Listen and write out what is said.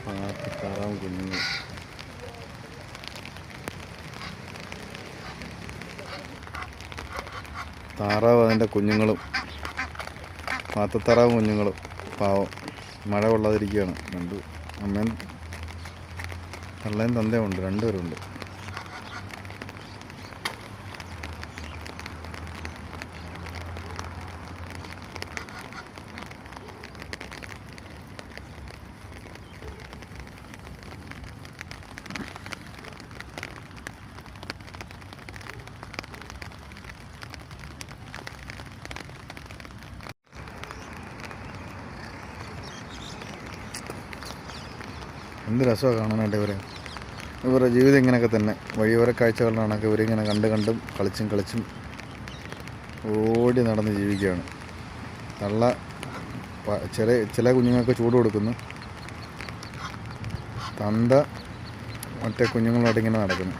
താറാവും കുഞ്ഞുങ്ങൾ. താറാവ് അതിൻ്റെ കുഞ്ഞുങ്ങളും, മാത്തത്താറാവും കുഞ്ഞുങ്ങളും പാവം മഴ കൊള്ളാതിരിക്കുകയാണ്. അമ്മയും തള്ളയും തന്തയുമുണ്ട്, രണ്ടുപേരുണ്ട്. എന്ത് രസമാണ് കാണാനായിട്ട് ഇവരുടെ ജീവിതം ഇങ്ങനെയൊക്കെ തന്നെ. വഴിയോര കാഴ്ചകളിലാണൊക്കെ ഇവരിങ്ങനെ കണ്ടും കളിച്ചും ഓടി നടന്ന് ജീവിക്കുകയാണ്. തള്ള ചില കുഞ്ഞുങ്ങൾക്ക് ചൂട് കൊടുക്കുന്നു, തന്ത മറ്റേ കുഞ്ഞുങ്ങളുമായിട്ട് ഇങ്ങനെ നടക്കുന്നു.